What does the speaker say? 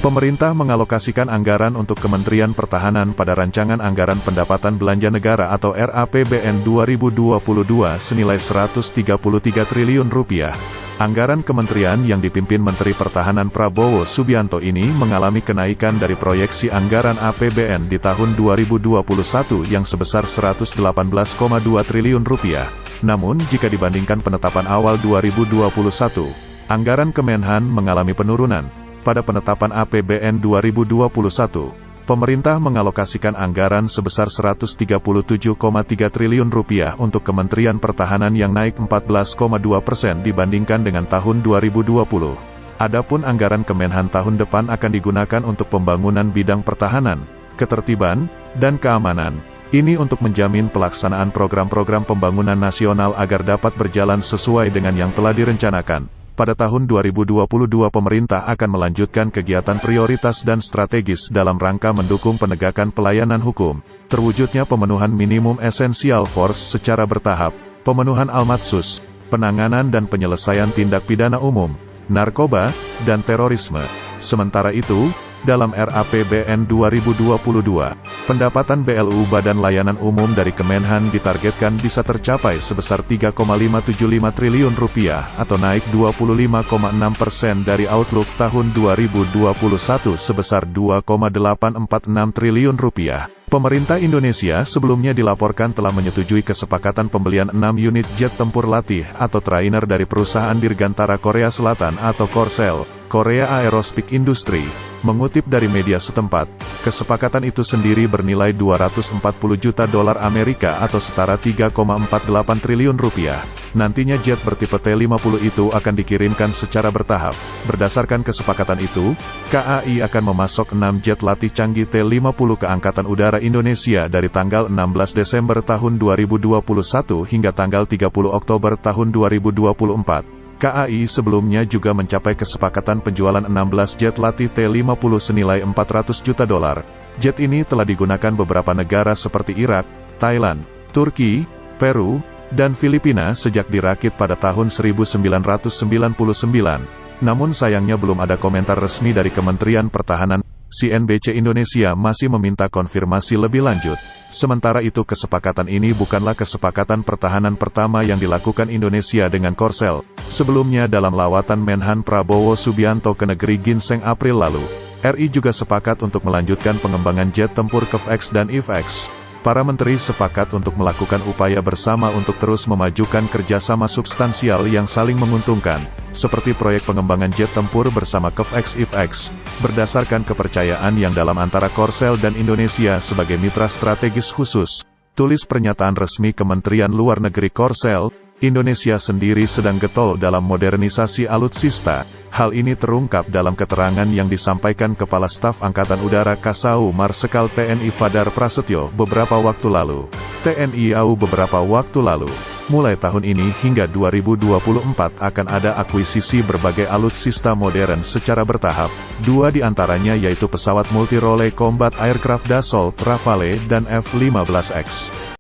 Pemerintah mengalokasikan anggaran untuk Kementerian Pertahanan pada Rancangan Anggaran Pendapatan Belanja Negara atau RAPBN 2022 senilai Rp133 triliun. Anggaran kementerian yang dipimpin Menteri Pertahanan Prabowo Subianto ini mengalami kenaikan dari proyeksi anggaran APBN di tahun 2021 yang sebesar Rp118,2 triliun. Namun, jika dibandingkan penetapan awal 2021, anggaran Kemenhan mengalami penurunan. Pada penetapan APBN 2021, pemerintah mengalokasikan anggaran sebesar Rp137,3 triliun untuk Kementerian Pertahanan yang naik 14,2% dibandingkan dengan tahun 2020. Adapun anggaran Kemenhan tahun depan akan digunakan untuk pembangunan bidang pertahanan, ketertiban, dan keamanan. Ini untuk menjamin pelaksanaan program-program pembangunan nasional agar dapat berjalan sesuai dengan yang telah direncanakan. Pada tahun 2022 pemerintah akan melanjutkan kegiatan prioritas dan strategis dalam rangka mendukung penegakan pelayanan hukum, terwujudnya pemenuhan minimum essential force secara bertahap, pemenuhan Almatsus, penanganan dan penyelesaian tindak pidana umum, narkoba, dan terorisme. Sementara itu, dalam RAPBN 2022, pendapatan BLU Badan Layanan Umum dari Kemenhan ditargetkan bisa tercapai sebesar Rp3,575 triliun atau naik 25,6% dari outlook tahun 2021 sebesar Rp2,846 triliun. Pemerintah Indonesia sebelumnya dilaporkan telah menyetujui kesepakatan pembelian 6 unit jet tempur latih atau trainer dari perusahaan Dirgantara Korea Selatan atau Korsel, Korea Aerospace Industry. Mengutip dari media setempat, kesepakatan itu sendiri bernilai $240 juta atau setara Rp3,48 triliun. Nantinya jet bertipe T-50 itu akan dikirimkan secara bertahap. Berdasarkan kesepakatan itu, KAI akan memasok 6 jet latih canggih T-50 ke Angkatan Udara Indonesia dari tanggal 16 Desember tahun 2021 hingga tanggal 30 Oktober tahun 2024. KAI sebelumnya juga mencapai kesepakatan penjualan 16 jet latih T-50 senilai $400 juta. Jet ini telah digunakan beberapa negara seperti Irak, Thailand, Turki, Peru, dan Filipina sejak dirakit pada tahun 1999. Namun sayangnya belum ada komentar resmi dari Kementerian Pertahanan. CNBC Indonesia masih meminta konfirmasi lebih lanjut. Sementara itu kesepakatan ini bukanlah kesepakatan pertahanan pertama yang dilakukan Indonesia dengan Korsel. Sebelumnya dalam lawatan Menhan Prabowo Subianto ke negeri Ginseng April lalu, RI juga sepakat untuk melanjutkan pengembangan jet tempur KEF-X dan IF-X. Para menteri sepakat untuk melakukan upaya bersama untuk terus memajukan kerjasama substansial yang saling menguntungkan, seperti proyek pengembangan jet tempur bersama KEF-X IF-X, berdasarkan kepercayaan yang dalam antara Korsel dan Indonesia sebagai mitra strategis khusus. Tulis pernyataan resmi Kementerian Luar Negeri Korsel, Indonesia sendiri sedang getol dalam modernisasi alutsista. Hal ini terungkap dalam keterangan yang disampaikan Kepala Staf Angkatan Udara Kasau Marsikal TNI Fadar Prasetyo beberapa waktu lalu. TNI AU beberapa waktu lalu. Mulai tahun ini hingga 2024 akan ada akuisisi berbagai alutsista modern secara bertahap. 2 di antaranya yaitu pesawat multi-role combat aircraft Dassault, Rafale, dan F-15X.